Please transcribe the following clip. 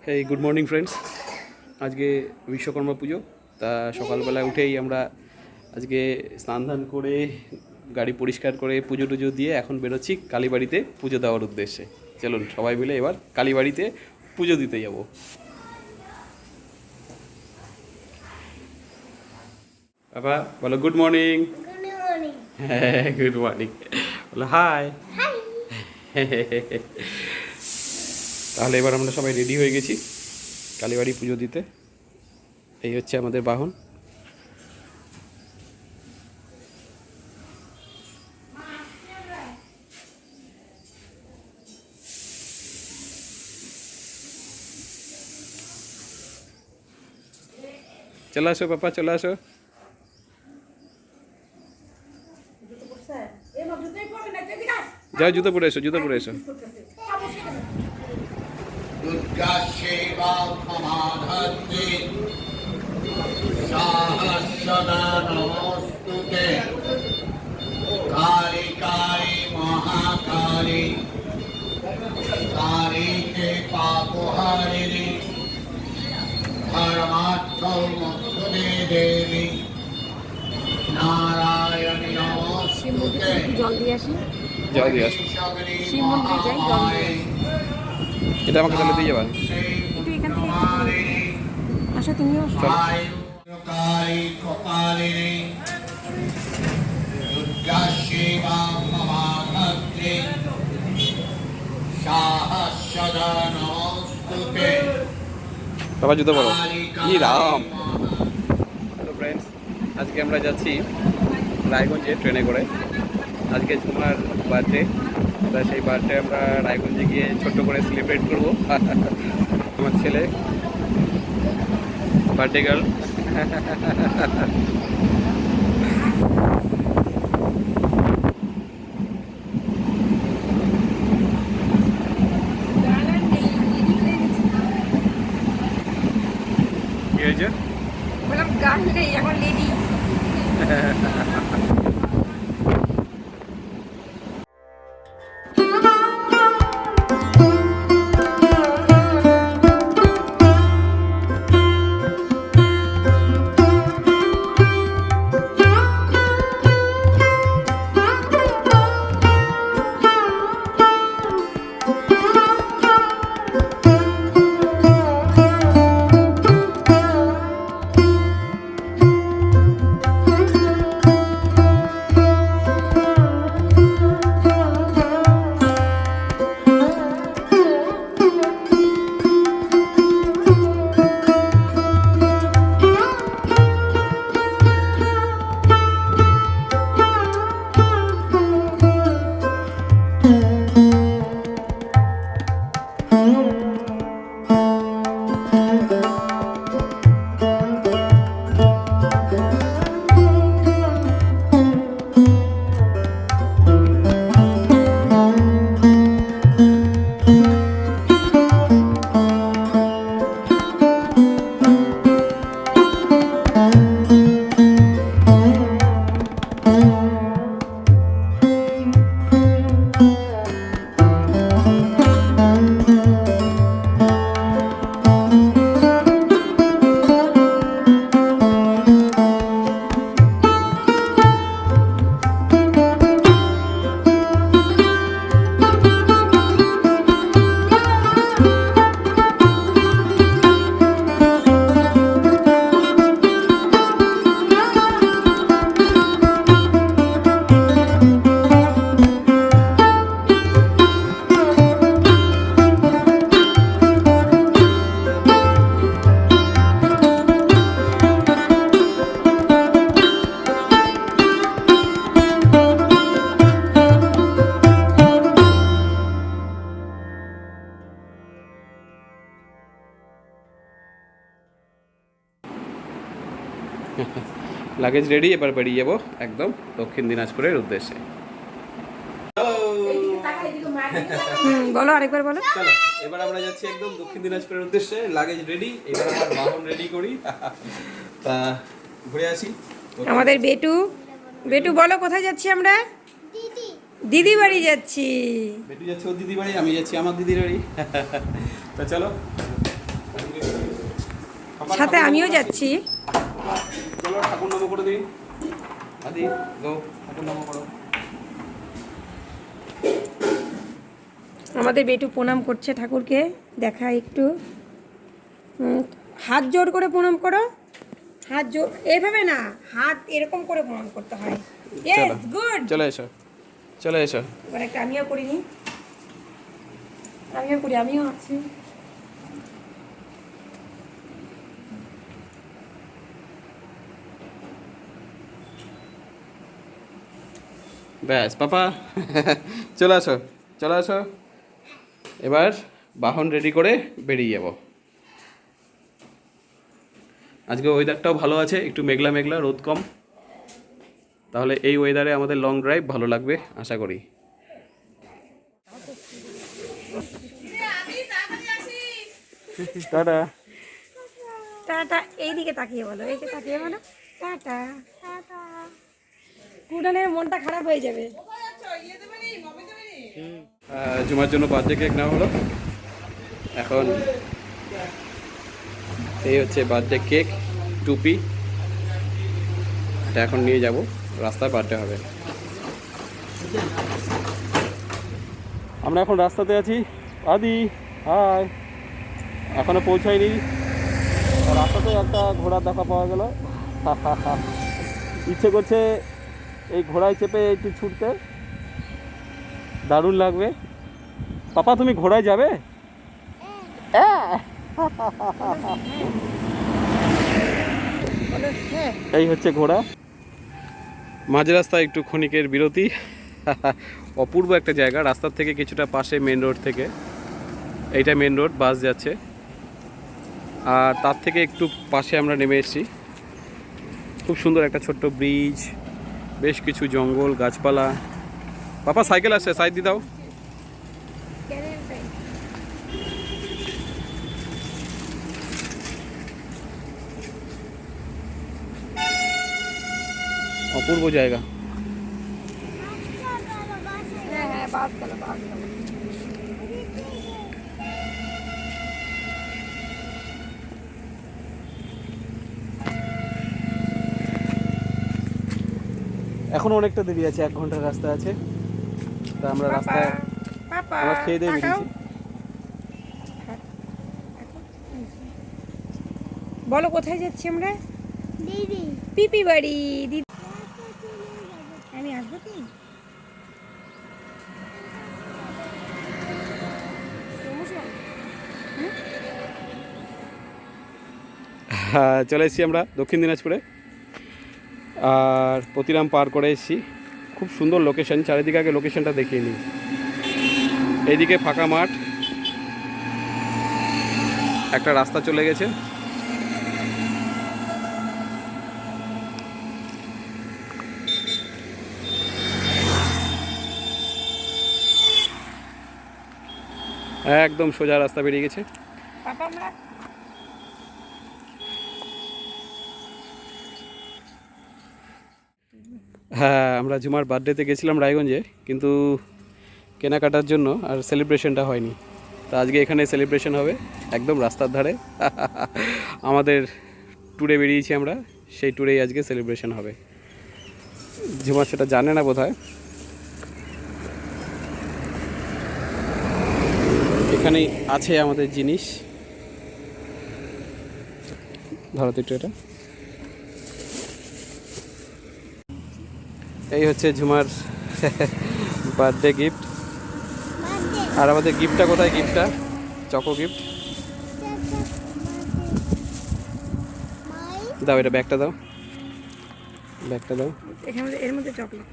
Hey good morning friends. আজকে বিশ্বকর্মা পুজো। তা সকালবেলা উঠেই আমরা আজকে স্নান ধান করে গাড়ি পরিষ্কার করে পুজো টুজো দিয়ে এখন বেরোচ্ছি কালীবাড়িতে পুজো দেওয়ার উদ্দেশ্যে। চলুন সবাই মিলে এবার কালীবাড়িতে পুজো দিতে যাব। বাবা বলো গুড মর্নিং। হ্যাঁ গুড মর্নিং বলো হাই। তাহলে এবার আমরা সবাই রেডি হয়ে গেছি কালীবাড়ি পুজো দিতে। এই হচ্ছে আমাদের বাহন। চলে আসো পাপা, চলে আসো। যাও জুতো পরে এসো, জুতো পরে এসো। দুর্গা সেবা সমাধাতে সহস্রদা নমস্তুতে কালী কালী মহাকালী কালীকে পাপহারিণী ধর্মার্থ মুক্তদে দেবী নারায়ণী নমস্তুতে। জল দিয়ে আসি, জল দিয়ে আসো। শিব মন্দিরে যাই, জল দিয়ে আসি। এটা আমাকে তাহলে দিয়ে যাবেন। একটু এখান থেকে আসো, তুমিও আসো। কালী কপালিনী দুর্গা সেবা সমাধাতে সহস্রদা নমস্তুতে। বাবা জুতো পরো। কি রাম। হ্যালো ফ্রেন্ডস, আজকে আমরা যাচ্ছি রায়গঞ্জে ট্রেনে করে। আজকে ঝুমার বার্থডে, তা সেই বার্থডে আমরা রায়গঞ্জে গিয়ে ছোট্ট করে সেলিব্রেট করবো। আমার ছেলে বার্থডে গার্ল। কি হয়েছে? বললাম গান নেই, এখন লেডি। লাগেজ রেডি, এবার বেরিয়ে যাবো একদম দক্ষিণ দিনাজপুরের উদ্দেশ্যে। বলো, আরেকবার বলো। চলো এবার আমরা যাচ্ছি একদম দক্ষিণ দিনাজপুরের উদ্দেশ্যে। লাগেজ রেডি, এবার আমার বাহন রেডি করি। তা ঘুরে আসি। আমাদের বেটু, বেটু বলো কোথায় যাচ্ছি আমরা? দিদি বাড়ি যাচ্ছি। বেটু যাচ্ছে ওর দিদি বাড়ি, আমি যাচ্ছি আমার দিদির বাড়ি। তা চলো সাথে আমিও যাচ্ছি। চলো ঠাকুর নাম করে দিই। আদি গো ঠাকুর নাম করো। আমাদের বেটু প্রণাম করছে ঠাকুরকে, দেখা একটু। হাত জোর করে প্রণাম করো। হাত জোর এইভাবে না, হাত এরকম করে প্রণাম করতে হয়। Yes, good. চলে এসো, চলে এসো। এবার একটা আমিও করিনি, আমিও করি, আমিও আছি। ব্যাস পাপা চলে আসো, চলে আসো। এবার বাহন রেডি করে বেরিয়ে যাব। আজকে ওয়েদারটাও ভালো আছে, একটু মেঘলা মেঘলা, রোদ কম। তাহলে এই ওয়েদারে আমাদের লং ড্রাইভ ভালো লাগবে আশা করি। টাটা। টাটা। এইদিকে তাকিয়ে বলো, এইদিকে তাকিয়ে বলো টাটা। টাটা। কুড়ালের মনটা খারাপ হয়ে যাবে। জুমার জন্য বার্থডে কেক নেওয়া হলো। এখন এই হচ্ছে বার্থডে কেক, টুপি। এটা এখন নিয়ে যাব, রাস্তায় বার্থডে হবে। আমরা এখন রাস্তাতে আছি। আদি হাই, এখনো পৌঁছায়নি। রাস্তাতে একটা ঘোড়ার দেখা পাওয়া গেল। ইচ্ছে করছে এই ঘোড়ায় চেপে একটু ছুটতে, দারুণ লাগবে। পাপা তুমি ঘোড়ায় যাবে? এই হচ্ছে ঘোড়া। মাঝ রাস্তায় একটু ক্ষণিকের বিরতি। অপূর্ব একটা জায়গা, রাস্তার থেকে কিছুটা পাশে, মেন রোড থেকে। এইটা মেন রোড, বাস যাচ্ছে। আর তার থেকে একটু পাশে আমরা নেমে এসেছি। খুব সুন্দর একটা ছোট্ট ব্রিজ, বেশ কিছু জঙ্গল, গাছপালা। পাপা সাইকেল আসছে, সাইড দিয়ে দাও। অপূর্ব জায়গা। হ্যাঁ, বাস গেল, বাস গেল। এখনো অনেকটা দেরি আছে, 1 ঘন্টার রাস্তা আছে। তা আমরা রাস্তায় পাপা আমরা খেয়ে দিয়ে তাকাও। বেরিয়েছি। বলো কোথায় যাচ্ছি আমরা? দিদি পিপি বাড়ি। দিদি আমি আসবো কি? হ্যাঁ, চলে এসেছি আমরা দক্ষিণ দিনাজপুরে। আর প্রতিরাম পার করে এসেছি। খুব সুন্দর লোকেশন, চারিদিকে আগে লোকেশনটা দেখিয়ে নিই। এইদিকে ফাঁকা মাঠ, একটা রাস্তা চলে গেছে। একদম সোজা রাস্তা বেরিয়ে গেছে। পাপা আমরা হ্যাঁ, আমরা ঝুমার বার্থডেতে গেছিলাম রায়গঞ্জে, কিন্তু কেনাকাটার জন্য আর সেলিব্রেশনটা হয়নি। তো আজকে এখানে সেলিব্রেশন হবে, একদম রাস্তার ধারে। আমাদের ট্যুরে বেরিয়েছি আমরা, সেই ট্যুরেই আজকে সেলিব্রেশন হবে। ঝুমা সেটা জানে না বোধহয়। এখানেই আছে আমাদের জিনিস। ধরো তো একটু এটা। এই হচ্ছে ঝুমার বার্থডে গিফট। আর আমাদের গিফটটা কোথায়? গিফটটা চকো গিফট। দাও, এটা ব্যাগটা দাও, ব্যাগটা দাও। এখানে এর মধ্যে চকলেট।